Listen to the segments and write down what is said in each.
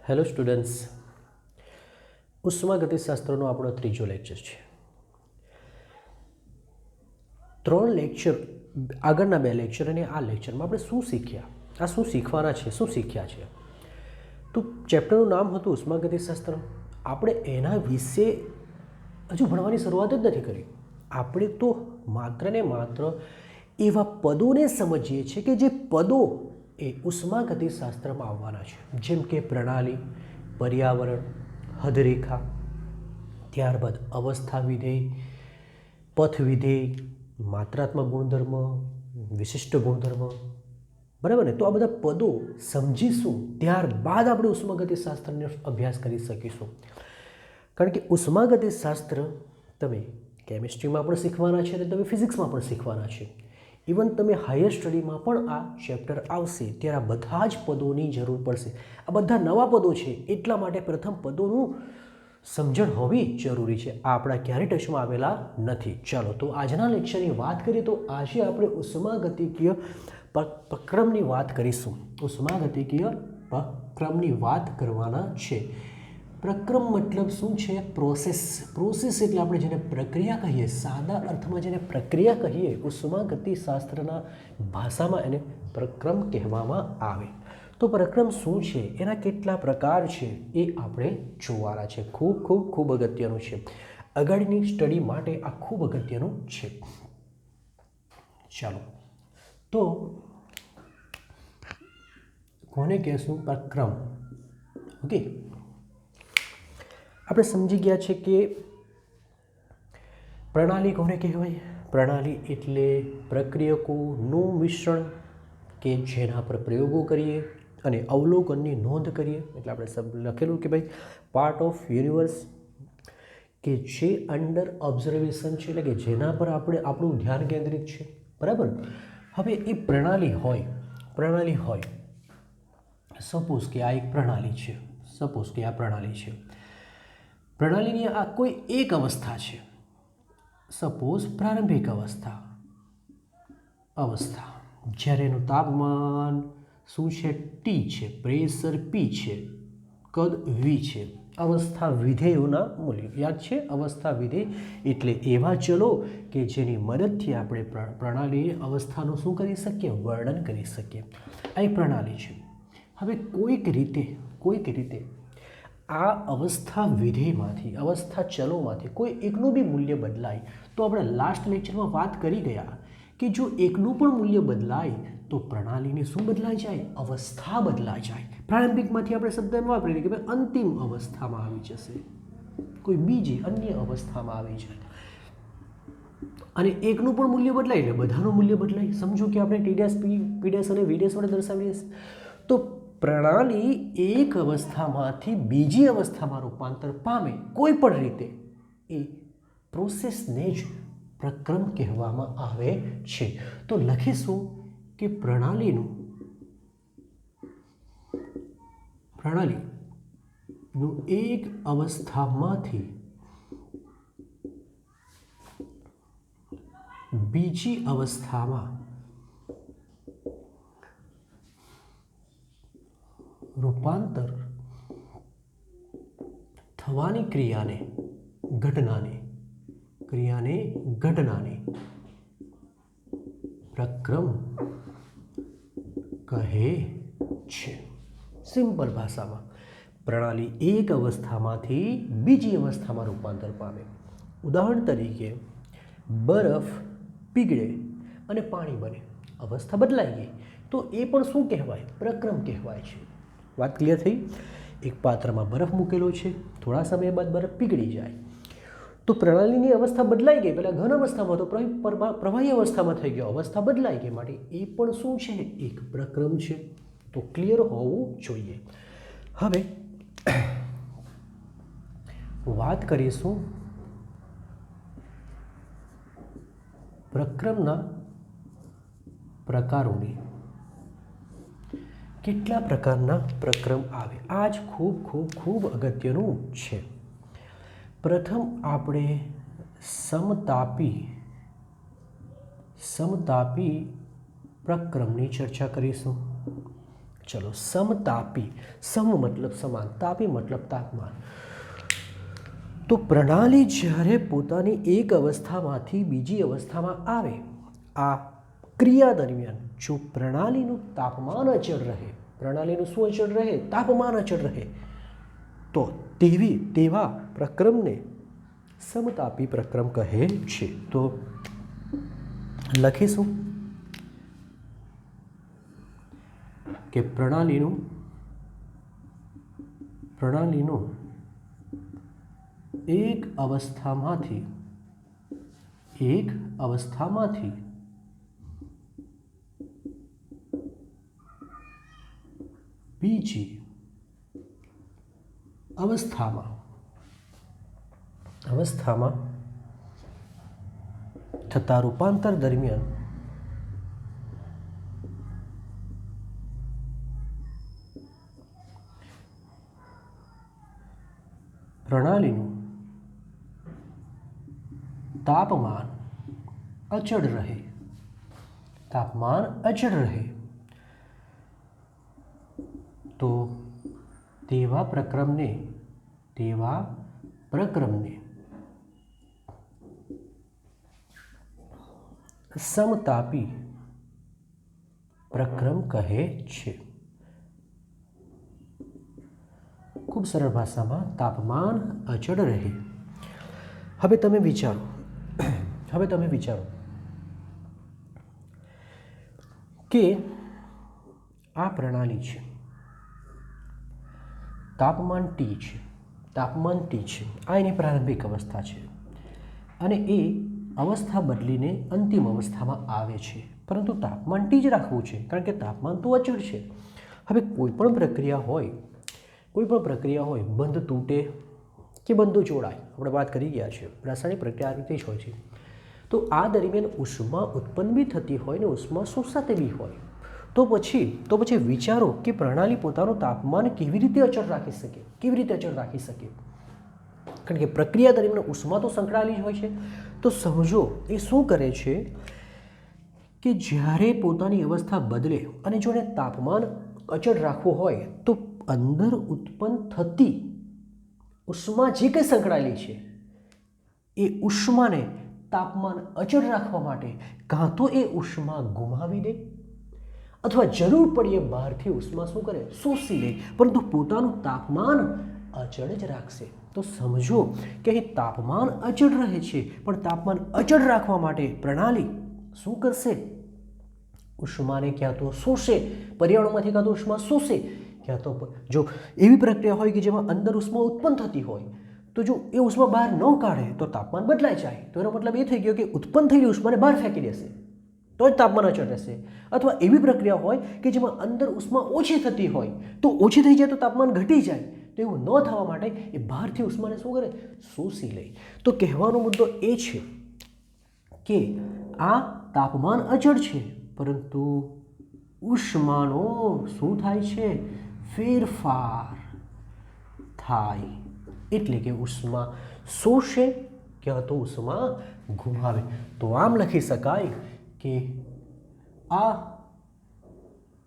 Hello students, ઉષ્માગતિશાસ્ત્રનો આપણો ત્રીજો lecture છે. 3 લેક્ચર આગળના 2 લેક્ચર અને આ લેક્ચરમાં આપણે શું શીખ્યા, આ શું શીખવાના છે, શું શીખ્યા છે. તો ચેપ્ટરનું નામ હતું ઉષ્માગતિશાસ્ત્ર. આપણે એના વિશે હજુ ભણવાની શરૂઆત જ નથી કરી. આપણે તો માત્ર ને માત્ર એવા પદોને સમજીએ છીએ કે જે પદો એ ઉષ્માગતિશાસ્ત્રમાં આવવાના છે, જેમ કે પ્રણાલી, પર્યાવરણ, હદરેખા, ત્યારબાદ અવસ્થા વિધેય, પથ વિધેય, માત્રાત્મક ગુણધર્મ, વિશિષ્ટ ગુણધર્મ. બરાબર ને? તો આ બધા પદો સમજીશું ત્યારબાદ આપણે ઉષ્માગતિશાસ્ત્રનો અભ્યાસ કરી શકીશું. કારણ કે ઉષ્માગતિશાસ્ત્ર તમે કેમિસ્ટ્રીમાં પણ શીખવાના છે અને તમે ફિઝિક્સમાં પણ શીખવાના છે. ઇવન તમે હાયર સ્ટડીમાં પણ આ ચેપ્ટર આવશે ત્યારે આ બધા જ પદોની જરૂર પડશે. આ બધા નવા પદો છે, એટલા માટે પ્રથમ પદોનું સમજણ હોવી જરૂરી છે. આ આપણા ક્યારેય ટચમાં આવેલા નથી. ચાલો તો આજના લેક્ચરની વાત કરીએ તો આજે આપણે ઉષ્માગતિકીય પ્રક્રમની વાત કરીશું. ઉષ્માગતિકીય પ્રક્રમની વાત કરવાના છે. પ્રક્રમ મતલબ શું છે? પ્રોસેસ. પ્રોસેસ એટલે આપણે જેને પ્રક્રિયા કહીએ, સાદા અર્થમાં જેને પ્રક્રિયા કહીએ, ઉષ્માગતિશાસ્ત્રના ભાષામાં એને પ્રક્રમ કહેવામાં આવે. તો પ્રક્રમ શું છે, એના કેટલા પ્રકાર છે એ આપણે જોવાના છે. ખૂબ અગત્યનું છે. આગળની સ્ટડી માટે આ ખૂબ અગત્યનું છે. ચાલો તો કોને કહેશું? પ્રક્રમ. ઓકે, આપણે સમજી ગયા છે કે પ્રણાલી કોને કહેવાય? પ્રણાલી એટલે પ્રક્રિયકોનું મિશ્રણ કે જેના પર પ્રયોગો કરીએ અને અવલોકનની નોંધ કરીએ. એટલે આપણે લખેલું કે ભાઈ પાર્ટ ઓફ યુનિવર્સ કે જે અંડર ઓબ્ઝર્વેશન છે, એટલે કે જેના પર આપણે આપણું ધ્યાન કેન્દ્રિત છે. બરાબર. હવે એ પ્રણાલી હોય સપોઝ કે આ એક પ્રણાલી છે. પ્રણાલીની આ કોઈ એક અવસ્થા છે. સપોઝ પ્રારંભિક અવસ્થા જ્યારે એનું તાપમાન શું છે? ટી છે, પ્રેશર પી છે, કદ વી છે. અવસ્થા વિધેયોના મૂલ્યો યાદ છે? અવસ્થા વિધેય એટલે એવા ચલો કે જેની મદદથી આપણે પ્રણાલીની અવસ્થાનું શું કરી શકીએ? વર્ણન કરી શકીએ. આ એક પ્રણાલી છે. હવે કોઈક રીતે આ અવસ્થા વિધેયમાંથી, અવસ્થા ચલોમાંથી કોઈ એકનું બી મૂલ્ય બદલાય તો આપણે લાસ્ટ લેક્ચરમાં વાત કરી ગયા કે જો એકનું પણ મૂલ્ય બદલાય તો પ્રણાલીની શું બદલાઈ જાય? અવસ્થા બદલાઈ જાય. પ્રારંભિકમાંથી આપણે શબ્દ વાપરીએ કે ભાઈ અંતિમ અવસ્થામાં આવી જશે, કોઈ બીજી અન્ય અવસ્થામાં આવી જાય. અને એકનું પણ મૂલ્ય બદલાય એટલે બધાનું મૂલ્ય બદલાય. સમજો કે આપણે ટીડેસ, પીડેસ અને વીડેસ વડે દર્શાવીએ તો પ્રણાલી એક અવસ્થામાંથી બીજી અવસ્થામાં રૂપાંતર પામે કોઈ પણ રીતે, એ પ્રોસેસને જ પ્રક્રમ કહેવામાં આવે છે. તો લખીશું કે પ્રણાલીનું એક અવસ્થામાંથી બીજી અવસ્થામાં રૂપાંતર થવાની ઘટનાને પ્રક્રમ કહે છે. સિમ્પલ ભાષામાં પ્રણાલી એક અવસ્થામાંથી બીજી અવસ્થામાં રૂપાંતર પામે. ઉદાહરણ તરીકે બરફ પીગળે અને પાણી બને, અવસ્થા બદલાઈ ગઈ તો એ પણ શું કહેવાય? પ્રક્રમ કહેવાય છે. વાત ક્લિયર થઈ? એક પાત્રમાં બરફ મૂકેલો છે, થોડા સમય બાદ બરફ પીગળી જાય તો પ્રણાલીની અવસ્થા બદલાઈ ગઈ. પહેલાં ઘન અવસ્થામાં તો પ્રવાહી અવસ્થામાં થઈ ગયો, અવસ્થા બદલાઈ ગઈ, માટે એ પણ શું છે? એક પ્રક્રમ છે. તો ક્લિયર હોવું જોઈએ. હવે વાત કરીશું પ્રક્રમના પ્રકારોની. કેટલા પ્રકારના પ્રક્રમ આવે? આ જ ખૂબ અગત્યનું છે. પ્રથમ આપણે સમતાપી પ્રક્રમની ચર્ચા કરીશું. ચલો, સમતાપી, સમ મતલબ સમાન, તાપી મતલબ તાપમાન. તો પ્રણાલી જ્યારે પોતાની એક અવસ્થામાંથી બીજી અવસ્થામાં આવે, આ ક્રિયા દરમિયાન જો પ્રણાલીનું તાપમાન અચળ રહે, પ્રણાલીનું શું અચળ રહે? તાપમાન અચળ રહે, તો તેવા પ્રક્રમને સમતાપી પ્રક્રમ કહે છે. તો લખીશું કે પ્રણાલીનું એક અવસ્થામાંથી બીજી અવસ્થામાં થતા રૂપાંતર દરમિયાન પ્રણાલીનું તાપમાન અચળ રહે, તો તેવા પ્રક્રમને સમતાપી પ્રક્રમ કહે છે. ખૂબ સરળ ભાષામાં તાપમાન અચળ રહે. હવે તમે વિચારો કે આ પ્રણાલી છે, તાપમાન T છે, આ એની પ્રારંભિક અવસ્થા છે, અને એ અવસ્થા બદલીને અંતિમ અવસ્થામાં આવે છે, પરંતુ તાપમાન T જ રાખવું છે, કારણ કે તાપમાન તો અચળ છે. હવે કોઈ પણ પ્રક્રિયા હોય, બંધ તૂટે કે બંધ જોડાય, આપણે વાત કરી ગયા છે, રાસાયણિક પ્રક્રિયા આ રીતે જ હોય છે. તો આ દરમિયાન ઉષ્મા ઉત્પન્ન બી થતી હોય ને ઉષ્મા શોષાતી બી હોય, તો પછી વિચારો કે પ્રણાલી પોતાનું તાપમાન કેવી રીતે અચળ રાખી શકે? કારણ કે પ્રક્રિયા દરમિયાન ઉષ્મા તો સંકળાયેલી જ હોય છે. તો સમજો એ શું કરે છે કે જ્યારે પોતાની અવસ્થા બદલે અને જો એને તાપમાન અચળ રાખવું હોય તો અંદર ઉત્પન્ન થતી ઉષ્મા જે કંઈ સંકળાયેલી છે એ ઉષ્માને તાપમાન અચળ રાખવા માટે કાં તો એ ઉષ્મા ગુમાવી દે અથવા જરૂર પડીએ બહારથી ઉષ્મા શું કરે? શોષી લે, પરંતુ પોતાનું તાપમાન અચળ જ રાખશે. તો સમજો કે અહીં તાપમાન અચળ રહે છે, પણ તાપમાન અચળ રાખવા માટે પ્રણાલી શું કરશે? ઉષ્માને ક્યાં તો શોષે, પર્યાવરણમાંથી કાં તો ઉષ્મા શોષે, ક્યાં તો જો એવી પ્રક્રિયા હોય કે જેમાં અંદર ઉષ્મા ઉત્પન્ન થતી હોય તો જો એ ઉષ્મા બહાર ન કાઢે તો તાપમાન બદલાઈ જાય. તો એનો મતલબ એ થઈ ગયો કે ઉત્પન્ન થયેલી ઉષ્માને બહાર ફેંકી દેશે તો જ તાપમાન અચળ રહેશે. અથવા એવી પ્રક્રિયા હોય કે જેમાં અંદર ઉષ્મા ઓછી થતી હોય તો ઓછી થઈ જાય તો તાપમાન ઘટી જાય. તો એવું ન થવા માટે એ બહારથી ઉષ્માને શું કરે? શોષી લે. તો કહેવાનો મુદ્દો એ છે કે આ તાપમાન અચળ છે, પરંતુ ઉષ્માનો શું થાય છે? ફેરફાર થાય. એટલે કે ઉષ્મા શોષે ક્યાં તો ઉષ્મા ગુમાવે. તો આમ લખી શકાય કે આ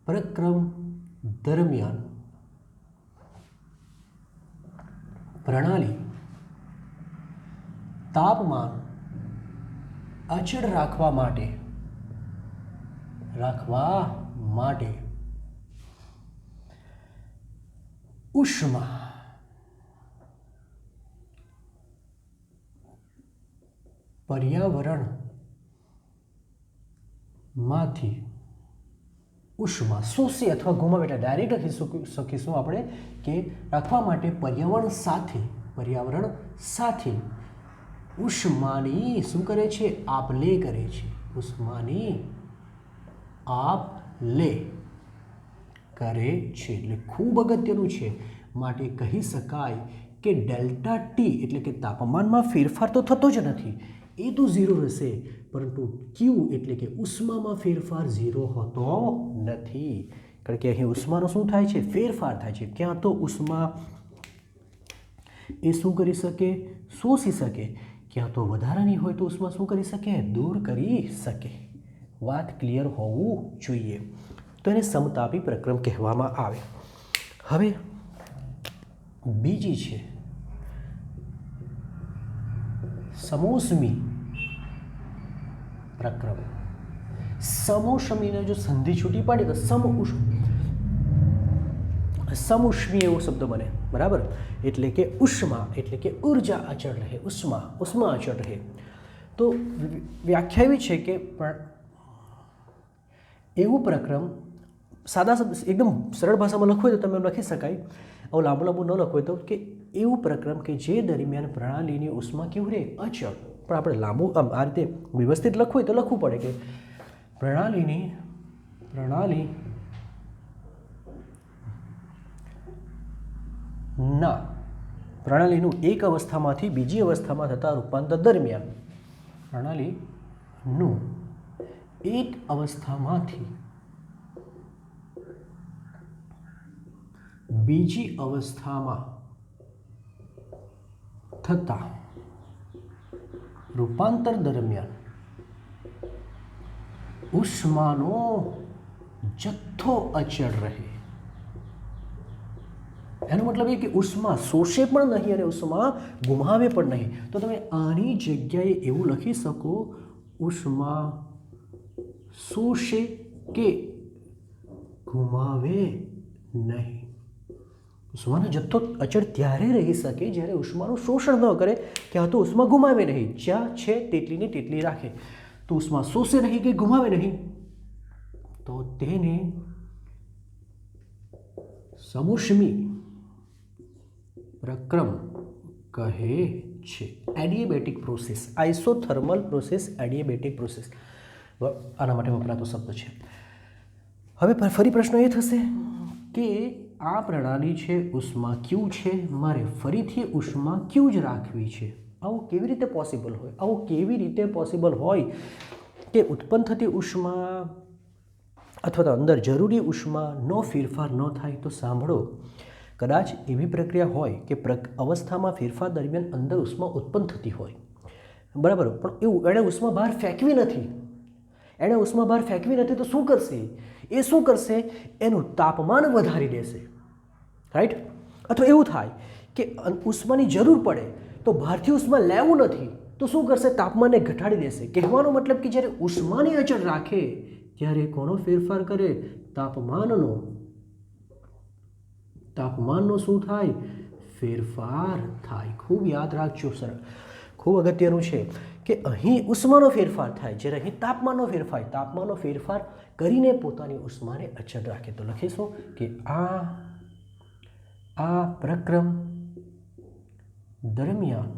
પ્રક્રમ દરમિયાન પ્રણાલી તાપમાન અચળ રાખવા માટે ઉષ્મા પર્યાવરણમાંથી ઉષ્મા શોષી અથવા ગુમાવે. એટલે ડાયરેક્ટ લખી શકીશું આપણે કે રાખવા માટે પર્યાવરણ સાથે ઉષ્માની શું કરે છે? આપ-લે કરે છે. ઉષ્માની આપ-લે કરે છે. એટલે ખૂબ અગત્યનું છે. માટે કહી શકાય કે ડેલ્ટા ટી એટલે કે તાપમાનમાં ફેરફાર તો થતો જ નથી, એ તો 0 રહેશે, પરંતુ ક્યુ એટલે કે ઉષ્મામાં ફેરફાર 0 હોતો નથી. કારણ કે અહીં ઉષ્માનો શું થાય છે? ફેરફાર થાય છે. ક્યાં તો ઉષ્મા એ શું કરી શકે? શોષી શકે. ક્યાં તો વધારાની હોય તો ઉષ્મા શું કરી શકે? દૂર કરી શકે. વાત ક્લિયર હોવું જોઈએ. તો એને સમતાપી પ્રક્રમ કહેવામાં આવે. હવે બીજી છે સમોષ્મી પ્રક્રમ. સમોષ્મીને જો સંધિ છૂટી પાડી તો સમુષ્મી એવો શબ્દ બને, બરાબર. એટલે કે ઉષ્મા એટલે કે ઉર્જા અચળ રહે, ઉષ્મા અચળ રહે. તો વ્યાખ્યા એવી છે કે એવું પ્રક્રમ, સાદા શબ્દ એકદમ સરળ ભાષામાં લખવું હોય તો તમે લખી શકાય, આવું લાંબુ ન લખવું હોય તો કે એવું પ્રક્રમ કે જે દરમિયાન પ્રણાલીની ઉષ્મા કેવું રહે, અચળ. પણ આપણે લાંબુ આમ આ રીતે વ્યવસ્થિત લખવું હોય તો લખવું પડે કે પ્રણાલીનું એક અવસ્થામાંથી બીજી અવસ્થામાં થતા રૂપાંતર દરમિયાન પ્રણાલીનું એક અવસ્થામાંથી બીજી અવસ્થામાં થતા રૂપાંતર દરમિયાન ઉષ્માનો જથ્થો અચળ રહે. એનો મતલબ એ કે ઉષ્મા શોષે પણ નહીં અને ઉષ્મા ગુમાવે પણ નહીં. તો તમે આની જગ્યાએ એવું લખી શકો, ઉષ્મા શોષે કે ગુમાવે નહીં. ઉષ્માનો જથ્થો અચળ ત્યારે રહી શકે જ્યારે ઉષ્માનું શોષણ ન કરે, ક્યાં તો ઉષ્મા ગુમાવે નહીં, જ્યાં છે તેટલી ને તેટલી રાખે. તો ઉષ્મા શોષે નહીં કે ગુમાવે નહીં, તો તેને સમોષ્મી પ્રક્રમ કહે છે. Adiabatic process, isothermal process, adiabatic process આના માટે વપરાતો શબ્દ છે. હવે ફરી પ્રશ્ન એ થશે કે આ પ્રણાલી છે, ઉષ્મા ક્યુ છે, મારે ફરીથી ઉષ્મા ક્યુ જ રાખવી છે. આવું કેવી રીતે પોસિબલ હોય? આવું કેવી રીતે પોસિબલ હોય કે ઉત્પન્ન થતી ઉષ્મા અથવા તો અંદર જરૂરી ઉષ્માનો ફેરફાર ન થાય? તો સાંભળો, કદાચ એવી પ્રક્રિયા હોય કે અવસ્થામાં ફેરફાર દરમિયાન અંદર ઉષ્મા ઉત્પન્ન થતી હોય, બરાબર, પણ એવું એણે ઉષ્મા બહાર ફેંકવી નથી. તો શું કરશે? એ શું કરશે? એનું તાપમાન વધારી દેશે, રાઈટ? અથવા એવું થાય કે ઉષ્માની જરૂર પડે તો બહારથી ઉષ્મા લેવું નથી, તો શું કરશે? તાપમાનને ઘટાડી દેશે. કહેવાનો મતલબ કે જ્યારે ઉષ્માની અચળ રાખે ત્યારે કોનો ફેરફાર કરે? તાપમાનનો શું થાય? ફેરફાર થાય. ખૂબ યાદ રાખજો સર, ખૂબ અગત્યનું છે કે અહીં ઉષ્માનો ફેરફાર થાય જ્યારે અહીં તાપમાનનો ફેરફાર કરીને પોતાની ઉષ્માને અચળ રાખે. તો લખીશું કે આ પ્રક્રમ દરમિયાન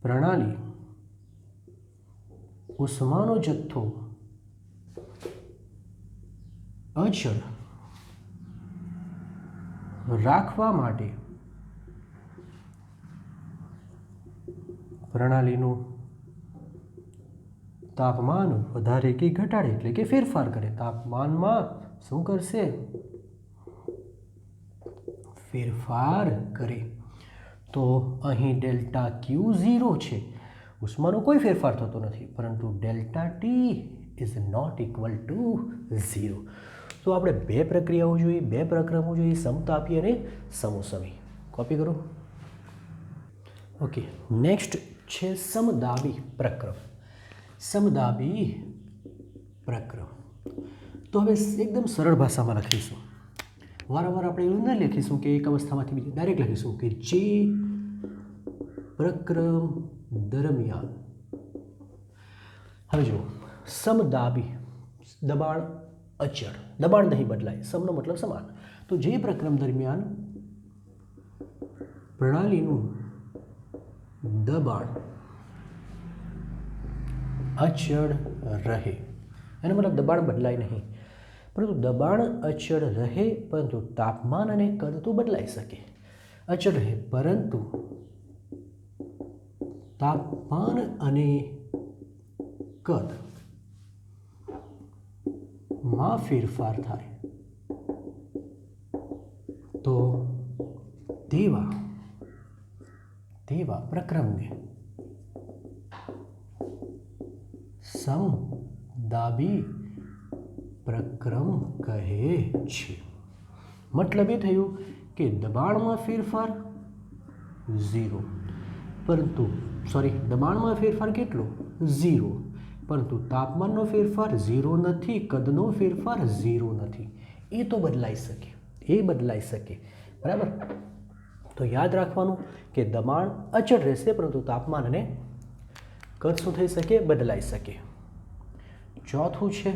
પ્રણાલી ઉષ્માનો જથ્થો અચળ રાખવા માટે પ્રણાલીનું તાપમાન વધારે કે ઘટાડે, એટલે કે ફેરફાર કરે. તાપમાનમાં શું કરશે? ફેરફાર કરે. તો અહીં ડેલ્ટા ક્યુ 0 છે, ઉષ્માનો કોઈ ફેરફાર થતો નથી, પરંતુ delta T is not equal to 0. તો આપણે બે પ્રક્રિયાઓ જોઈએ, બે પ્રક્રમો જોઈએ, સમતાપી અને સમોષ્મી. કોપી કરો. ઓકે, નેક્સ્ટ છે સમદાબી પ્રક્રમ. તો હવે એકદમ સરળ ભાષામાં લખીશું. વારંવાર આપણે એવું ન લખીશું કે એક અવસ્થામાંથી બીજી, ડાયરેક્ટ લખીશું કે જે પ્રક્રમ દરમિયાન, હવે જુઓ, સમદાબી દબાણ અચળ, દબાણ નહીં બદલાય, સમનો મતલબ સમાન. તો જે પ્રક્રમ દરમિયાન પ્રણાલીનું દબાણ અચળ રહે, એનો મતલબ દબાણ બદલાય નહીં, પરંતુ દબાણ અચળ રહે, પરંતુ તાપમાન અને કદ તો બદલાઈ શકે. અચળ રહે પરંતુ તાપમાન અને કદ માં ફેરફાર થાય તો તેવા પ્રક્રમને સમદાબી પ્રક્રમ કહે છે. મતલબ એ થયું કે દબાણમાં ફેરફાર 0, પરંતુ દબાણમાં ફેરફાર કેટલો 0, પરંતુ તાપમાનનો ફેરફાર 0 નથી, કદનો ફેરફાર 0 નથી. એ તો બદલાઈ શકે, બરાબર. તો યાદ રાખવાનું કે દબાણ અચળ રહેશે, પરંતુ તાપમાન અને કદ શું થઈ શકે, બદલાઈ શકે. ચોથું છે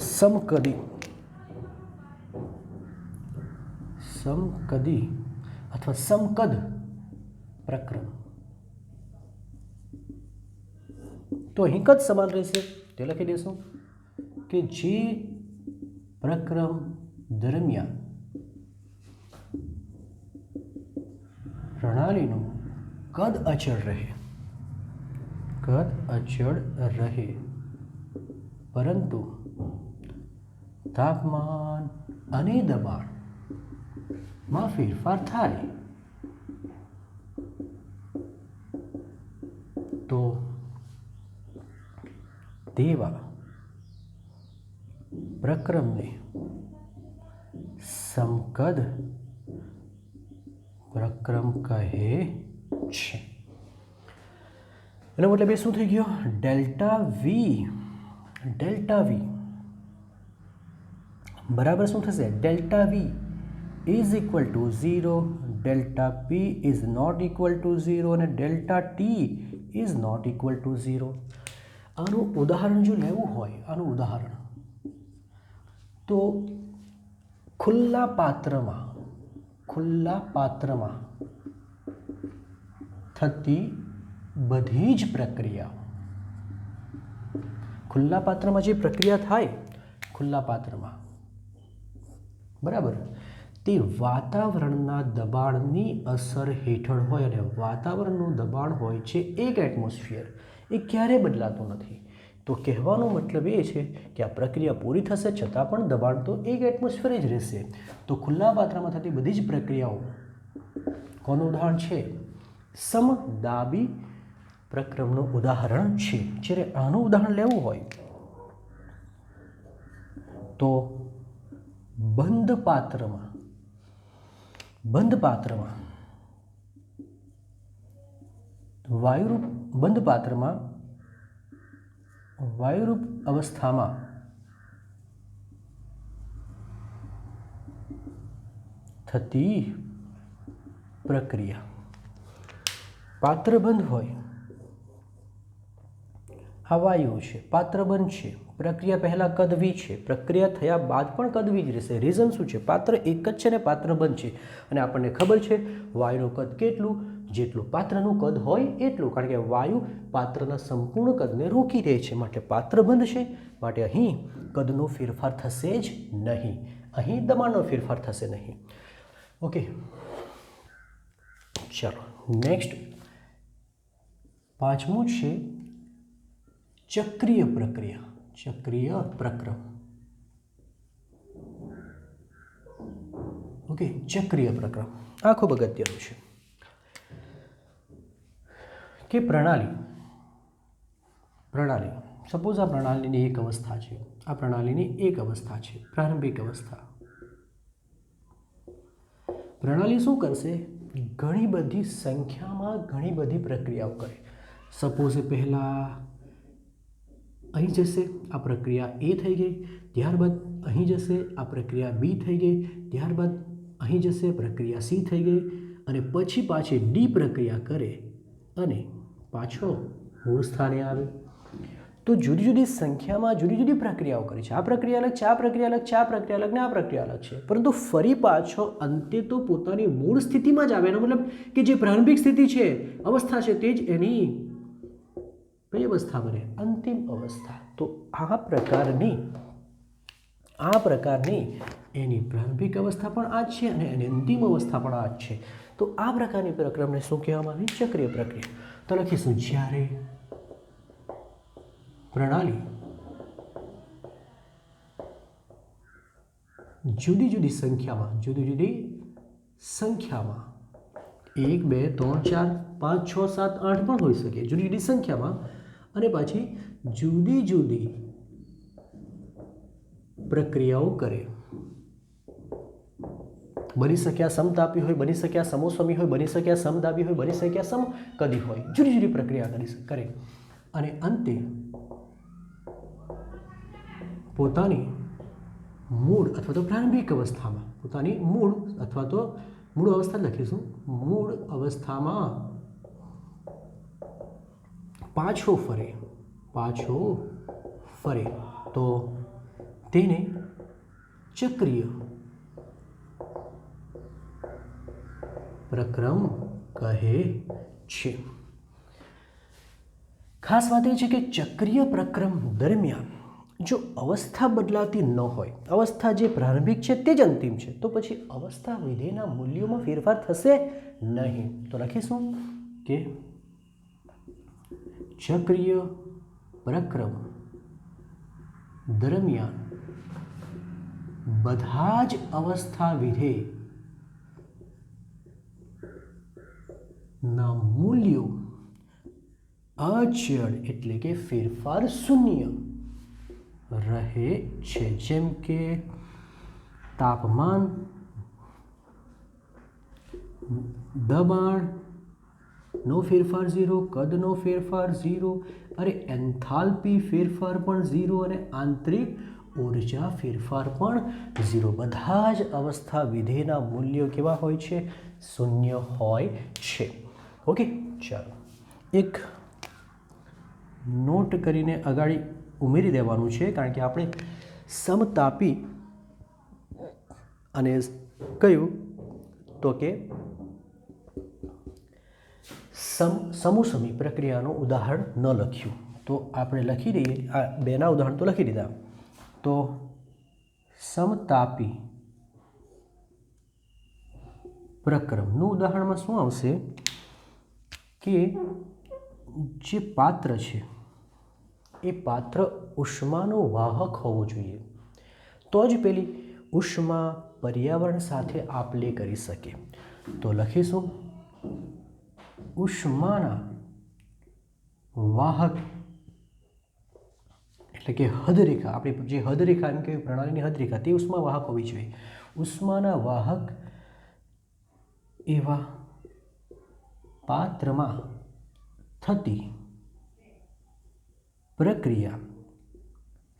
સમકદી અથવા સમકદ પ્રક્રમ. તો અહીં કદ સમાન રહેશે, તે લખી દેશું કે જે પ્રક્રમ દરમિયાન પ્રણાલીનું કદ અચળ રહે, પરંતુ તાપમાન અને દબાણમાં ફેરફાર થાય તો તેવા પ્રક્રમને સમકદ પ્રક્રમ કહે છે. એનો મતલબ એ શું થઈ ગયો, ડેલ્ટા વી બરાબર શું થશે, delta V is equal to 0, delta P is not equal to 0 અને delta T is not equal to 0. આનું ઉદાહરણ જો લેવું હોય, તો ખુલ્લા પાત્રમાં થતી બધી જ પ્રક્રિયાઓ, ખુલ્લા પાત્રમાં જે પ્રક્રિયા થાય ખુલ્લા પાત્રમાં, બરાબર, તે વાતાવરણના દબાણની અસર હેઠળ હોય, અને વાતાવરણનું દબાણ હોય છે 1 એટમોસ્ફિયર. એ ક્યારેય બદલાતું નથી. તો કહેવાનો મતલબ એ છે કે આ પ્રક્રિયા પૂરી થશે છતાં પણ દબાણ તો 1 એટમોસ્ફિયર જ રહેશે. તો ખુલ્લા પાત્રમાં થતી બધી જ પ્રક્રિયાઓ કોનું ઉદાહરણ છે, સમદાબી પ્રક્રમનું ઉદાહરણ છે. જ્યારે આનું ઉદાહરણ લેવું હોય તો બંધ પાત્રમાં વાયુરૂપ અવસ્થામાં થતી પ્રક્રિયા, પાત્ર બંધ હોય, આ વાયુ છે, પાત્ર બંધ છે, પ્રક્રિયા પહેલાં કદવી છે, પ્રક્રિયા થયા બાદ પણ કદવી જ રહેશે. રીઝન શું છે, પાત્ર એક જ છે ને પાત્ર બંધ છે, અને આપણને ખબર છે વાયુનું કદ કેટલું, જેટલું પાત્રનું કદ હોય એટલું, કારણ કે વાયુ પાત્રના સંપૂર્ણ કદને રોકી દે છે. માટે પાત્ર બંધ છે, માટે અહીં કદનો ફેરફાર થશે જ નહીં, અહીં દબાણનો ફેરફાર થશે નહીં. ઓકે, ચાલો નેક્સ્ટ પાંચમું છે ચક્રીય પ્રક્રમ. ઓકે, ચક્રીય પ્રક્રમ આ ખૂબ અગત્યનું છે કે પ્રણાલી સપોઝ આ પ્રણાલીની એક અવસ્થા છે, પ્રારંભિક અવસ્થા. પ્રણાલી શું કરશે, ઘણી બધી સંખ્યામાં ઘણી બધી પ્રક્રિયાઓ કરે. સપોઝ પહેલાં અહીં જશે, આ પ્રક્રિયા એ થઈ ગઈ, ત્યારબાદ અહીં જશે, આ પ્રક્રિયા બી થઈ ગઈ, ત્યારબાદ અહીં જશે, પ્રક્રિયા સી થઈ ગઈ, અને પછી પાછી ડી પ્રક્રિયા કરે અને પાછો મૂળ સ્થાને આવે. તો જુદી જુદી સંખ્યામાં જુદી જુદી પ્રક્રિયાઓ કરે છે. આ પ્રક્રિયા અલગ છે, આ પ્રક્રિયા અલગ છે, આ પ્રક્રિયા અલગ ને આ પ્રક્રિયા અલગ છે, પરંતુ ફરી પાછો અંતે તો પોતાની મૂળ સ્થિતિમાં જ આવે. એનો મતલબ કે જે પ્રારંભિક સ્થિતિ છે, અવસ્થા છે, તે જ એની કઈ અવસ્થા બને, અંતિમ અવસ્થા. તો આ પ્રકારની એની પ્રારંભિક અવસ્થા પણ આ જ છે અને એની અંતિમ અવસ્થા પણ આ જ છે. તો આ પ્રકારની પ્રક્રિયાને શું કહેવામાં આવે, ચક્રીય પ્રક્રિયા. તો લખીશું, જ્યારે પ્રણાલી જુદી જુદી સંખ્યામાં 1 2 3 4 5 6 7 8 પણ હોઈ શકે, જુદી જુદી સંખ્યામાં, અને પછી જુદી જુદી પ્રક્રિયાઓ કરે. બની શક્યા સમતાપી હોય, બની શક્યા સમોસમી હોય, બની શક્યા સમદાબી હોય, બની શક્યા સમકદી હોય. જુદી જુદી પ્રક્રિયા કરે અને અંતે પોતાની મૂળ અથવા તો પ્રારંભિક અવસ્થામાં, પોતાની મૂળ અથવા તો મૂળ અવસ્થા લખીશું, મૂળ અવસ્થામાં પાછો ફરે તો તેને ચક્રીય પ્રક્રમ કહે છે. ખાસ વાત એ છે કે ચક્રીય પ્રક્રમ દરમિયાન જો અવસ્થા બદલાતી ન હોય, અવસ્થા જે પ્રારંભિક છે તે જ અંતિમ છે, તો પછી અવસ્થા વિધેયના મૂલ્યોમાં ફેરફાર થશે નહીં. તો લખીશું કે ચક્રીય પ્રક્રમ દરમિયાન બધા જ અવસ્થા વિધેયના મૂલ્યો અચળ એટલે કે ફેરફાર શૂન્ય રહે છે. જેમ કે તાપમાન, દબાણનો ફેરફાર 0, કદનો ફેરફાર 0, અરે એન્થાલ્પી ફેરફાર પણ 0 અને આંતરિક ઉર્જા ફેરફાર પણ 0. બધા જ અવસ્થા વિધેયના મૂલ્યો કેવા હોય છે? શૂન્ય હોય છે. ઓકે, ચાલો એક નોટ કરીને અગાડી ઉમેરી દેવાનું છે, કારણ કે આપણે સમતાપી અને કયું તો કે સમોસમી પ્રક્રિયાનું ઉદાહરણ ન લખ્યું, તો આપણે લખી દઈએ. આ બેના ઉદાહરણ તો લખી દીધા. તો સમતાપી પ્રક્રમનું ઉદાહરણમાં શું આવશે કે જે પાત્ર છે એ પાત્ર ઉષ્માનો વાહક હોવું જોઈએ, તો જ પેલી ઉષ્મા પર્યાવરણ સાથે આપ-લે કરી શકે. તો લખીશું ઉષ્માના વાહક એટલે કે હદરેખા, આપણી જે હદરેખા એમ કે પ્રણાલીની હદરેખા તે ઉષ્મા વાહક હોવી જોઈએ. ઉષ્માના વાહક એવા પાત્રમાં થતી પ્રક્રિયા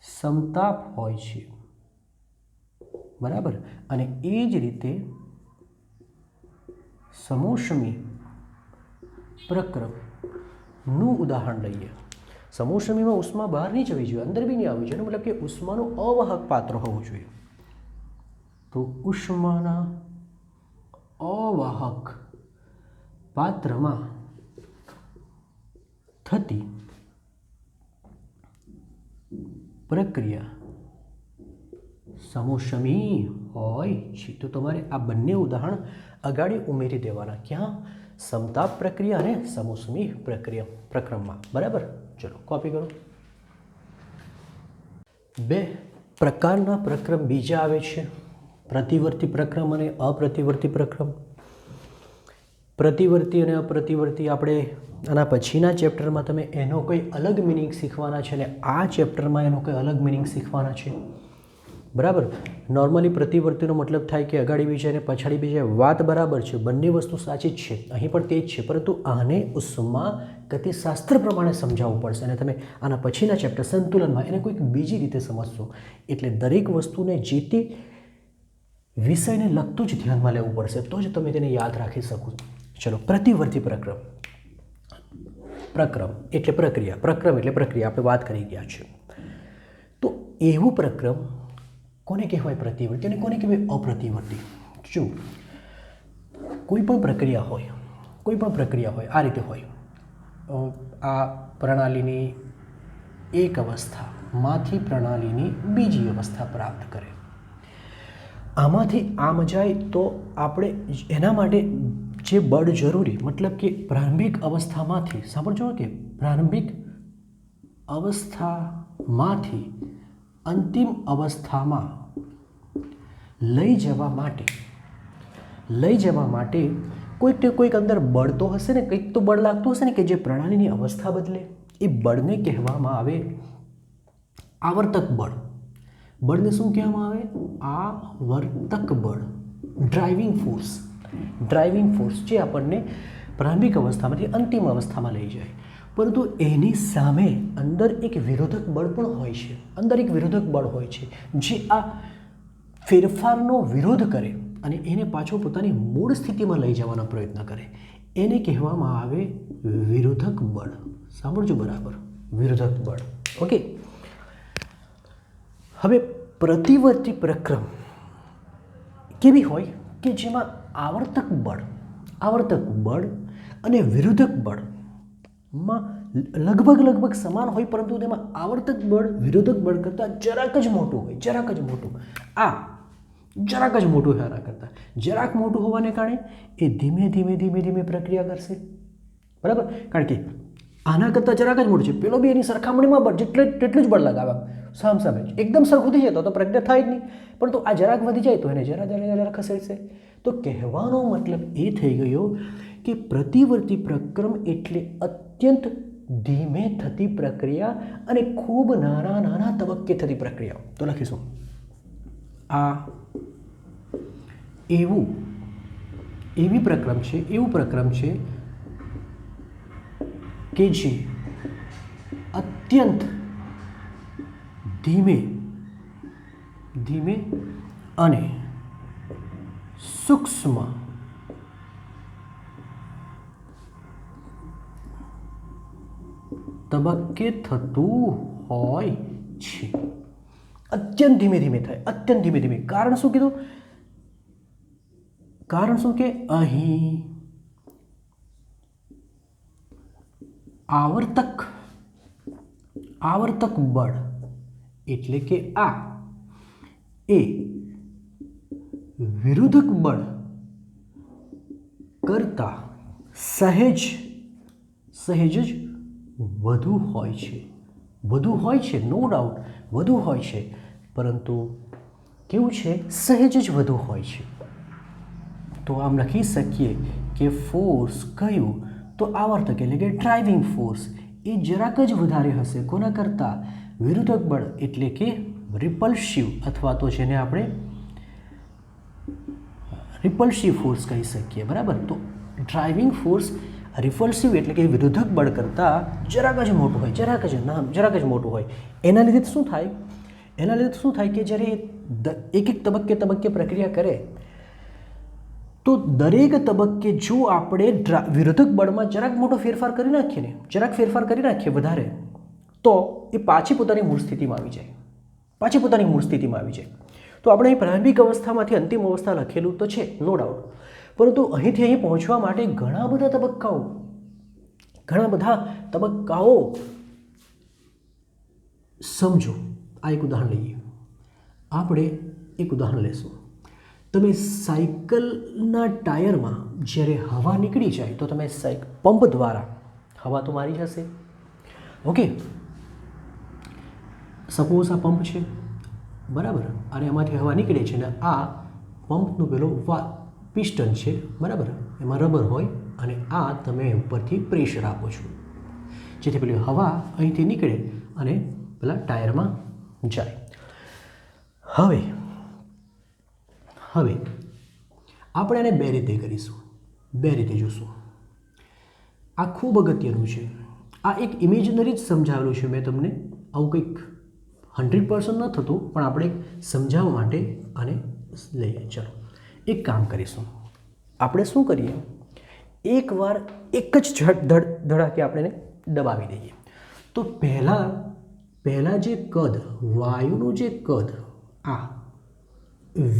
સમતાપ હોય છે, બરાબર. અને એ જ રીતે સમોસમી પ્રક્રમનું ઉદાહરણ લઈએ. સમોસમીમાં ઉષ્મા બહાર નહીં જવી જોઈએ, અંદર બી નહીં આવવી જોઈએ, મતલબ કે ઉષ્માનું અવાહક પાત્ર હોવું જોઈએ. તો ઉષ્માના અવાહક પાત્રમાં થતી પ્રક્રિયા સમોસમી હોય છે. તો તમારે આ બંને ઉદાહરણ અગાડી ઉમેરી દેવાના. ક્યાં? સમતાપ પ્રક્રિયા અને સમોસમી પ્રક્રમમાં, બરાબર. ચલો કોપી કરો. બે પ્રકારના પ્રક્રમ બીજા આવે છે, પ્રતિવર્તી પ્રક્રમ અને અપ્રતિવર્તી પ્રક્રમ. પ્રતિવર્તી અને અપ્રતિવર્તી આપણે આના પછીના ચેપ્ટરમાં તમે એનો કોઈ અલગ મિનિંગ શીખવાના છે અને આ ચેપ્ટરમાં એનો કોઈ અલગ મિનિંગ શીખવાના છે, બરાબર. નોર્મલી પ્રતિવર્તીનો મતલબ થાય કે અગાડી બી જાય અને પછાડી બી જાય. વાત બરાબર છે, બંને વસ્તુ સાચી જ છે, અહીં પણ તે જ છે, પરંતુ આને ઉષ્મા ગતિશાસ્ત્ર પ્રમાણે સમજાવવું પડશે અને તમે આના પછીના ચેપ્ટર સંતુલનમાં એને કોઈક બીજી રીતે સમજશો. એટલે દરેક વસ્તુને જે તે વિષયને લગતું જ ધ્યાનમાં લેવું પડશે, તો જ તમે તેને યાદ રાખી શકો. ચલો, પ્રતિવર્તી પ્રક્રમ. પ્રક્રમ એટલે પ્રક્રિયા, પ્રક્રમ એટલે પ્રક્રિયા, આપણે વાત કરી ગયા છે. તો એવું પ્રક્રમ કોને કહેવાય પ્રતિવર્તી અને કોને કહેવાય અપ્રતિવર્તી? જો કોઈ પણ પ્રક્રિયા હોય આ રીતે હોય, આ પ્રણાલીની એક અવસ્થામાંથી પ્રણાલીની બીજી અવસ્થા પ્રાપ્ત કરે. આમાંથી આમ જાય તો આપણે એના માટે જે બળ જરૂરી, મતલબ કે પ્રારંભિક અવસ્થામાંથી, સાંભળજો કે પ્રારંભિક અવસ્થામાંથી અંતિમ અવસ્થામાં લઈ જવા માટે કોઈક અંદર બળ તો હશે ને, કંઈક તો બળ લાગતું હશે ને કે જે પ્રણાલીની અવસ્થા બદલે. એ બળને કહેવામાં આવે આવર્તક બળ. બળને શું કહેવામાં આવે? આવર્તક બળ, ડ્રાઇવિંગ ફોર્સ. ડ્રાઇવિંગ ફોર્સ જે આપણને પ્રારંભિક અવસ્થામાંથી અંતિમ અવસ્થામાં લઈ જાય. પરંતુ એની સામે અંદર એક વિરોધક બળ પણ હોય છે. અંદર એક વિરોધક બળ હોય છે જે આ ફેરફારનો વિરોધ કરે અને એને પાછો પોતાની મૂળ સ્થિતિમાં લઈ જવાનો પ્રયત્ન કરે. એને કહેવામાં આવે વિરોધક બળ. સાંભળજો બરાબર, વિરોધક બળ. ઓકે. હવે પ્રતિવર્તી પ્રક્રમ કેવી હોય કે જેમાં આવર્તક બળ અને વિરોધક બળમાં લગભગ સમાન હોય, પરંતુ તેમાં આવર્તક બળ વિરોધક બળ કરતાં જરાક જ મોટું હોય. જરાક જ મોટું આના કરતાં જરાક મોટું હોવાને કારણે એ ધીમે પ્રક્રિયા કરશે. બરાબર? કારણ કે આના કરતાં જરાક જ મોટું છે, પેલો બી એની સરખામણીમાં તેટલું જ બળ લગાવે સામે એકદમ સરખું થઈ જાય તો પ્રક્રિયા થાય જ નહીં. પરંતુ આ જરાક વધી જાય તો એને જરા ખસેડશે. તો કહેવાનો મતલબ એ થઈ ગયો કે પ્રતિવર્તી પ્રક્રમ એટલે અત્યંત ધીમે થતી પ્રક્રિયા અને ખૂબ નાના તબક્કે થતી પ્રક્રિયાઓ. તો લખીશું આ એવું પ્રક્રમ છે કે જે અત્યંત ધીમે અને સૂક્ષ્મ તબક્કે થતું હોય છે. અત્યંત ધીમે થાય, અત્યંત ધીમે. કારણ શું કીધું? કારણ શું કે અહીં આવર્તક બળ એટલે કે આ એ વિરોધક બળ કરતા સહેજ જ વધુ હોય છે. નો ડાઉટ વધુ હોય છે, પરંતુ કેવું છે? સહેજ જ વધુ હોય છે. તો આમ લખી શકીએ કે ફોર્સ કયું? તો આવર્તક એટલે કે ડ્રાઇવિંગ ફોર્સ એ જરાક જ વધારે હશે. કોના કરતાં? વિરોધક બળ એટલે કે રિપલ્સિવ, અથવા તો જેને આપણે રિપલ્સિવ ફોર્સ કહી શકીએ. બરાબર? તો ડ્રાઇવિંગ ફોર્સ રિપલ્સિવ એટલે કે વિરોધક બળ કરતાં જરાક જ મોટું હોય, જરાક જ મોટું હોય. એના લીધે શું થાય કે જ્યારે એક તબક્કે પ્રક્રિયા કરે તો દરેક તબક્કે જો આપણે વિરોધક બળમાં જરાક ફેરફાર કરી નાખીએ વધારે, તો એ પાછી પોતાની મૂળ સ્થિતિમાં આવી જાય. તો આપણે અહીં પ્રારંભિક અવસ્થામાંથી અંતિમ અવસ્થા લખેલું તો છે, નો ડાઉટ. પરંતુ અહીંથી અહીં પહોંચવા માટે ઘણા બધા તબક્કાઓ સમજો. આ એક ઉદાહરણ લઈએ. આપણે એક ઉદાહરણ લેશું. તમે સાયકલના ટાયરમાં જ્યારે હવા નીકળી જાય તો તમે પંપ દ્વારા હવા તો મારી જશે. ઓકે, સપોઝ આ પંપ છે, બરાબર, અને એમાંથી હવા નીકળે છે અને આ પંપનું પેલો પિસ્ટન છે, બરાબર, એમાં રબર હોય અને આ તમે ઉપરથી પ્રેશર આપો છો જેથી પેલી હવા અહીંથી નીકળે અને પેલા ટાયરમાં જાય. હવે આપણે આને બે રીતે કરીશું, બે રીતે જોશું. આ ખૂબ અગત્યનું છે. આ એક ઇમેજનરી જ સમજાવેલું છે મેં તમને. આવું કંઈક 100% ન થતું, પણ આપણે સમજાવવા માટે આને લઈએ. ચલો એક કામ કરીશું. આપણે શું કરીએ, એકવાર એક જ ધડાકે આપણે દબાવી દઈએ. તો પહેલાં જે કદ, વાયુનું જે કદ આ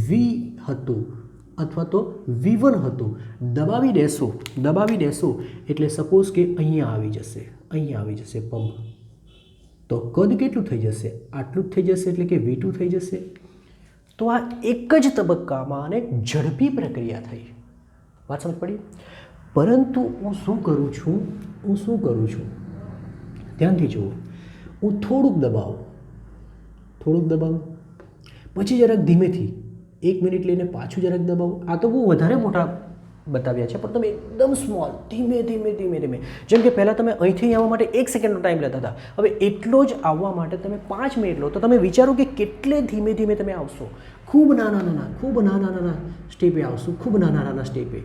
વી હતું અથવા તો V1 હતું, દબાવી દેશો એટલે સપોઝ કે અહીંયા આવી જશે પંપ. તો કદ કેટલું થઈ જશે? આટલું જ થઈ જશે, એટલે કે V2 થઈ જશે. તો આ એક જ તબક્કામાં અને ઝડપી પ્રક્રિયા થઈ. વાત સમજ પડી? પરંતુ હું શું કરું છું, ધ્યાનથી જુઓ. હું થોડુંક દબાવું, પછી જરાક ધીમેથી 1 મિનિટ લઈને પાછું જરાક દબાવું. આ તો બહુ વધારે મોટા બતાવ્યા છે, પણ તમે એકદમ સ્મોલ ધીમે ધીમે ધીમે ધીમે, જેમ કે પહેલાં તમે અહીંથી આવવા માટે 1 સેકન્ડનો ટાઈમ લેતા હતા, હવે એટલો જ આવવા માટે તમે 5 મિનિટ લો, તો તમે વિચારો કે કેટલે ધીમે ધીમે તમે આવશો. ખૂબ નાના સ્ટેપે આવશો, ખૂબ નાના સ્ટેપે,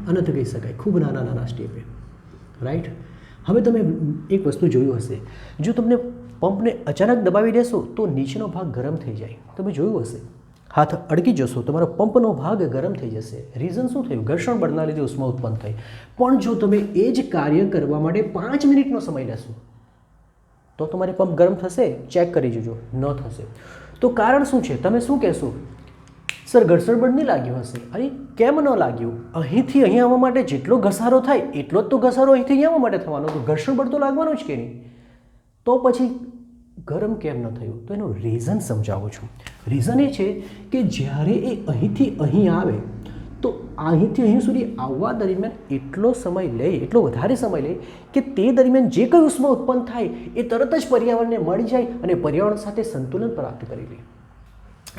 અનંત કહી શકાય, ખૂબ નાના સ્ટેપે, રાઈટ. હવે તમે એક વસ્તુ જોયું હશે, જો તમને પંપને અચાનક દબાવી દેશો તો નીચેનો ભાગ ગરમ થઈ જાય. તમે જોયું હશે, હાથ અડકી જશો, તમારો પંપનો ભાગ ગરમ થઈ જશે. રીઝન શું થયું? ઘર્ષણ બળના લીધે ઉષ્મા ઉત્પન્ન થઈ. પણ જો તમે એ જ કાર્ય કરવા માટે 5 મિનિટનો સમય લેશો તો તમારી પંપ ગરમ થશે? ચેક કરી જોજો, ન થશે. તો કારણ શું છે? તમે શું કહેશો? સર ઘર્ષણ બળ નહીં લાગ્યું હશે. અરે કેમ ન લાગ્યું? અહીંથી અહીં આવવા માટે જેટલો ઘસારો થાય એટલો જ તો ઘસારો અહીંથી અહીં આવવા માટે થવાનો, તો ઘર્ષણ બળ તો લાગવાનું જ કે નહીં? તો પછી ગરમ કેમ ન થયું? તો એનું રીઝન સમજાવું છું. રીઝન એ છે કે જ્યારે એ અહીંથી અહીં આવે તો અહીંથી અહીં સુધી આવવા દરમિયાન એટલો સમય લે, એટલો વધારે સમય લે કે તે દરમિયાન જે કંઈ ઉષ્મા ઉત્પન્ન થાય એ તરત જ પર્યાવરણને મળી જાય અને પર્યાવરણ સાથે સંતુલન પ્રાપ્ત કરી લે.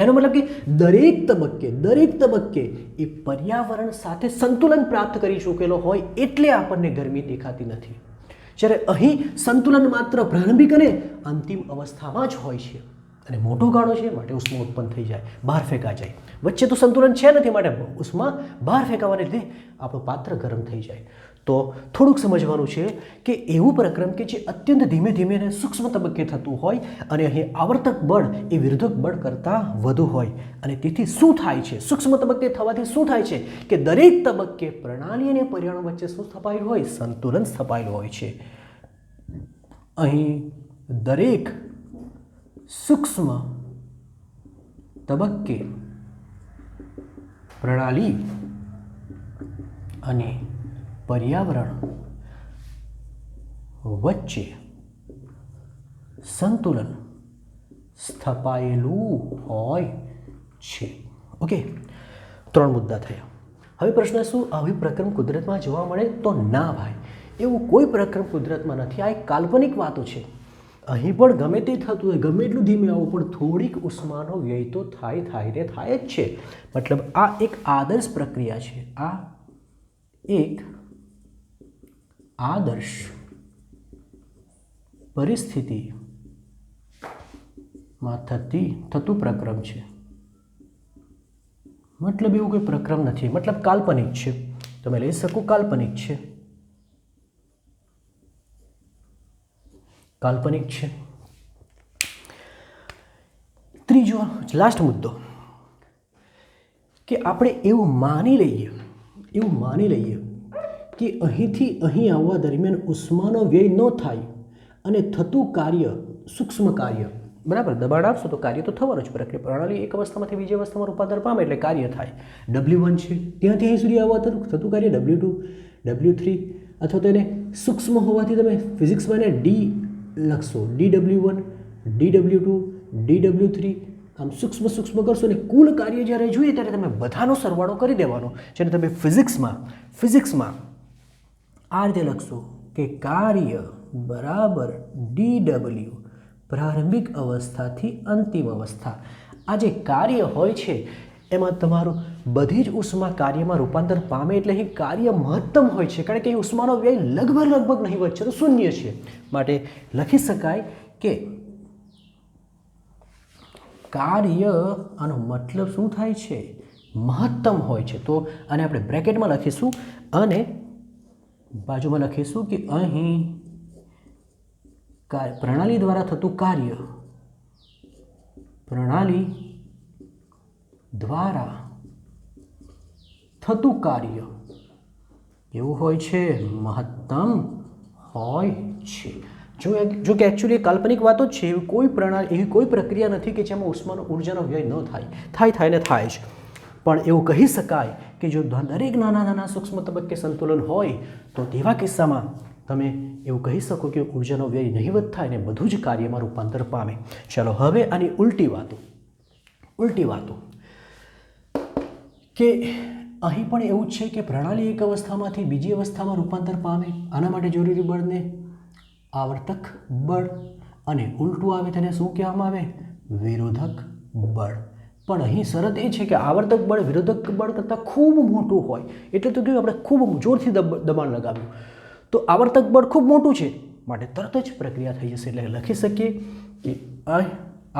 એનો મતલબ કે દરેક તબક્કે એ પર્યાવરણ સાથે સંતુલન પ્રાપ્ત કરી ચૂકેલો હોય એટલે આપણને ગરમી દેખાતી નથી. જ્યારે અહીં સંતુલન માત્ર પ્રારંભિક અને અંતિમ અવસ્થામાં જ હોય છે અને મોટો ગાળો છે માટે ઉષ્મા ઉત્પન્ન થઈ જાય, બહાર ફેંકાઈ જાય. વચ્ચે તો સંતુલન છે નથી માટે ઉષ્મા બહાર ફેંકાવાને લીધે આપણું પાત્ર ગરમ થઈ જાય. તો થોડુંક સમજવાનું છે કે એવું પ્રક્રમ કે જે અત્યંત ધીમે ધીમે અને સૂક્ષ્મ તબક્કે થતું હોય અને અહીં આવર્તક બળ એ વિરોધક બળ કરતાં વધુ હોય અને તેથી શું થાય છે? સૂક્ષ્મ તબક્કે થવાથી શું થાય છે કે દરેક તબક્કે પ્રણાલી અને પર્યાવરણ વચ્ચે શું સ્થપાયેલું હોય? સંતુલન સ્થપાયેલું હોય છે. અહીં દરેક સૂક્ષ્મ તબક્કે પ્રણાલી અને પર્યાવરણ વચ્ચે સંતુલન સ્થપાયેલું હોય છે. ઓકે, 3 મુદ્દા થયા. હવે પ્રશ્ન શું આવી પ્રક્રમ કુદરતમાં જોવા મળે? તો ના ભાઈ, એવું કોઈ પ્રક્રમ કુદરતમાં નથી. આ એક કાલ્પનિક વાતો છે. અહીં પણ ગમે તે થતું હોય, ગમે એટલું ધીમે આવું, પણ થોડીક ઉષ્માનો વ્યય તો થાય જ છે. મતલબ આ એક આદર્શ પ્રક્રિયા છે. આ એક આદર્શ પરિસ્થિતિમાં થતું પ્રક્રમ છે. મતલબ એવું કોઈ પ્રક્રમ નથી, મતલબ કાલ્પનિક છે. તમે લઈ શકો કાલ્પનિક છે. ત્રીજો લાસ્ટ મુદ્દો કે આપણે એવું માની લઈએ કે અહીંથી અહીં આવવા દરમિયાન ઉષ્માનો વ્યય ન થાય અને થતું કાર્ય સૂક્ષ્મ કાર્ય, બરાબર, દબાણ આપશો તો કાર્ય તો થવાનું જ. પ્રક્રિયા પ્રણાલી એક અવસ્થામાંથી બીજી અવસ્થામાં રૂપાંતર પામે એટલે કાર્ય થાય. W1 છે, ત્યાંથી અહીં સુધી આવવા થતું કાર્ય W2, W3, અથવા તો એને સૂક્ષ્મ હોવાથી તમે ફિઝિક્સમાં એને D લખશો, DW1, DW2, DW3. આમ સૂક્ષ્મ કરશો અને કુલ કાર્ય જ્યારે જોઈએ ત્યારે તમે બધાનો સરવાળો કરી દેવાનો. જેને તમે ફિઝિક્સમાં આ રીતે લખશો કે કાર્ય બરાબર DW પ્રારંભિક અવસ્થાથી અંતિમ અવસ્થા. આ જે કાર્ય હોય છે એમાં તમારું બધી જ ઉષ્મા કાર્યમાં રૂપાંતર પામે એટલે અહીં કાર્ય મહત્તમ હોય છે, કારણ કે એ ઉષ્માનો વ્યય લગભગ નહીવત છે, તો શૂન્ય છે. માટે લખી શકાય કે કાર્ય, આનો મતલબ શું થાય છે? મહત્તમ હોય છે. તો આને આપણે બ્રેકેટમાં લખીશું અને બાજુમાં લખીશું કે અહીં પ્રણાલી દ્વારા થતું કાર્ય, પ્રણાલી દ્વારા થતું કાર્ય કેવું હોય છે? મહત્તમ હોય છે. જો કે એકચ્યુઅલી કાલ્પનિક વાતો જ છે. એવી કોઈ પ્રક્રિયા નથી કે જેમાં ઉર્જાનો વ્યય ન થાય ને થાય જ. પણ એવું કહી શકાય કે જો દરેક નાના સૂક્ષ્મ તબક્કે સંતુલન હોય તો તેવા કિસ્સામાં તમે એવું કહી શકો કે ઉર્જાનો વ્યય નહીવત થાય ને બધું જ કાર્યમાં રૂપાંતર પામે. ચાલો હવે આની ઉલટી વાતો કે અહીં પણ એવું જ છે કે પ્રણાલી એક અવસ્થામાંથી બીજી અવસ્થામાં રૂપાંતર પામે. આના માટે જરૂરી બળને આવર્તક બળ અને ઉલટું આવે તેને શું કહેવામાં આવે? વિરોધક બળ. પણ અહીં શરત એ છે કે આવર્તક બળ વિરોધક બળ કરતાં ખૂબ મોટું હોય, એટલે તો કહ્યું આપણે ખૂબ જોરથી દબાણ લગાવ્યું, તો આવર્તક બળ ખૂબ મોટું છે માટે તરત જ પ્રક્રિયા થઈ જશે. એટલે લખી શકીએ કે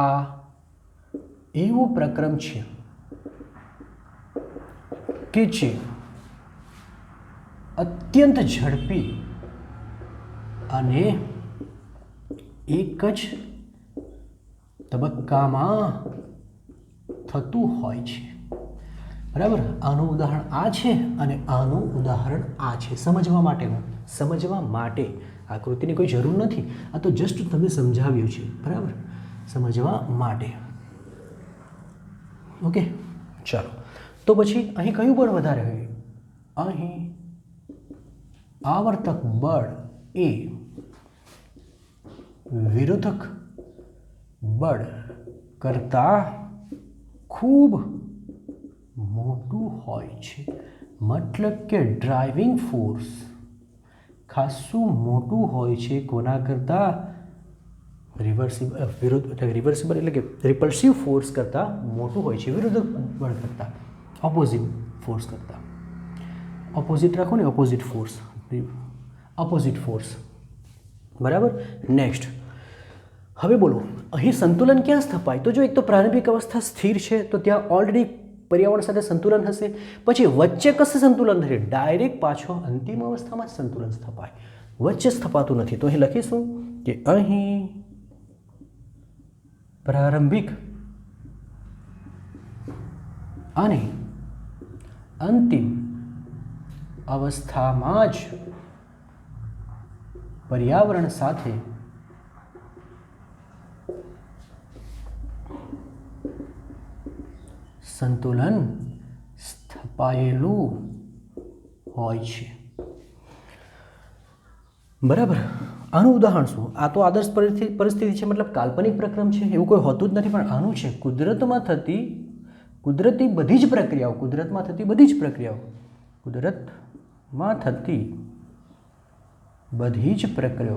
આ એવું પ્રક્રમ છે કે જે અત્યંત ઝડપી અને એક જ તબક્કામાં થતું હોય છે. બરાબર, આનું ઉદાહરણ આ છે અને આનું ઉદાહરણ આ છે. સમજવા માટે આકૃતિની કોઈ જરૂર નથી, આ તો જસ્ટ તમે સમજાવ્યું છે. બરાબર, સમજવા માટે. ઓકે, ચાલો. તો પછી અહીં કયું બળ વધારે હોય? અહીં આવર્તક બળ એ વિરોધક બળ કરતાં ખૂબ મોટું હોય છે. મતલબ કે ડ્રાઇવિંગ ફોર્સ ખાસું મોટું હોય છે. કોના કરતાં? રિવર્સિબલ એટલે કે રિપલ્સિવ ફોર્સ કરતાં મોટું હોય છે, વિરોધક બળ કરતાં, ઓપોઝિટ ફોર્સ કરતાં. ઓપોઝિટ રાખો ને, ઓપોઝિટ ફોર્સ. બરાબર. નેક્સ્ટ, હવે બોલો અહીં સંતુલન ક્યાં સ્થપાય? તો જો એક તો પ્રારંભિક અવસ્થા સ્થિર છે તો ત્યાં ઓલરેડી પર્યાવરણ સાથે સંતુલન હશે. પછી વચ્ચે કશે સંતુલન નથી, ડાયરેક્ટ પાછો અંતિમ અવસ્થામાં જ સંતુલન સ્થપાય, વચ્ચે સ્થપાતું નથી. તો અહીં લખીશું કે અહીં પ્રારંભિક અને અંતિમ અવસ્થામાં જ પર્યાવરણ સાથે સંતુલન સ્થપાયેલું હોય છે. બરાબર. આનું ઉદાહરણ શું? આ તો આદર્શ પરિસ્થિતિ છે, મતલબ કાલ્પનિક પ્રક્રમ છે, એવું કોઈ હોતું જ નથી. પણ આનું છે કુદરતમાં થતી બધી જ પ્રક્રિયાઓ, કુદરતમાં થતી બધી જ પ્રક્રિયાઓ,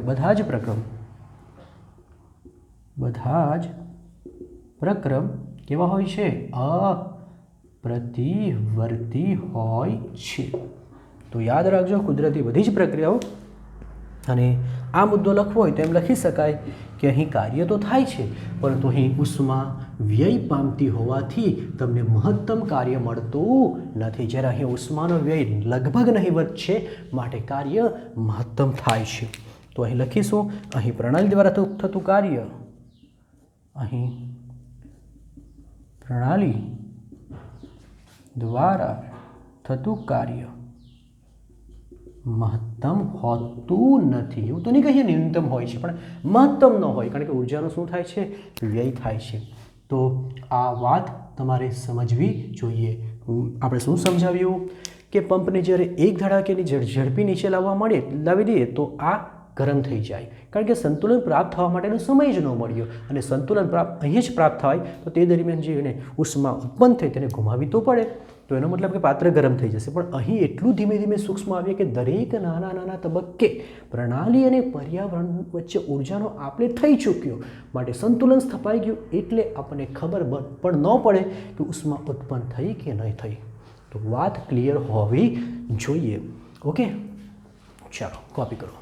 બધા જ પ્રક્રમ કેવા હોય છે? અપ્રતિવર્તી હોય છે. તો યાદ રાખજો, કુદરતી બધી જ પ્રક્રિયાઓ. અને આ મુદ્દો લખવો હોય તો એમ લખી શકાય કે અહીં કાર્ય તો થાય છે, પરંતુ અહીં ઉષ્મા વ્યય પામતી હોવાથી તમને મહત્તમ કાર્ય મળતું નથી. જ્યારે અહીં ઉષ્માનો વ્યય લગભગ નહીવત છે, માટે કાર્ય મહત્તમ થાય છે. તો અહીં લખીશું, અહીં પ્રણાલી દ્વારા થતું કાર્ય, અહીં પ્રણાલી દ્વારા થતું કાર્ય મહત્તમ હોતું નથી. એવું તો નહીં કહીએ ન્યૂનતમ હોય છે, પણ મહત્તમ ન હોય, કારણ કે ઉર્જાનો શું થાય છે? વ્યય થાય છે. તો આ વાત તમારે સમજવી જોઈએ. આપણે શું સમજાવ્યું કે પંપને જ્યારે એક ધડાકેની ઝડપી નીચે લાવી દઈએ તો આ ગરમ થઈ જાય, કારણ કે સંતુલન પ્રાપ્ત થવા માટેનો સમય જ ન મળ્યો. અને સંતુલન અહીં જ પ્રાપ્ત થાય તો તે દરમિયાન જે એને ઉષ્મા ઉત્પન્ન થઈ તેને ગુમાવી તો પડે. તો એનો મતલબ કે પાત્ર ગરમ થઈ જશે. પણ અહીં એટલું ધીમે ધીમે સૂક્ષ્મ આવીએ કે દરેક નાના તબક્કે પ્રણાલી અને પર્યાવરણ વચ્ચે ઉર્જાનો આપલે થઈ ચૂક્યો, માટે સંતુલન સ્થપાઈ ગયું. એટલે આપણને ખબર પણ ન પડે કે ઉષ્મા ઉત્પન્ન થઈ કે નહીં થઈ. તો વાત ક્લિયર હોવી જોઈએ. ઓકે, ચાલો કોપી કરો.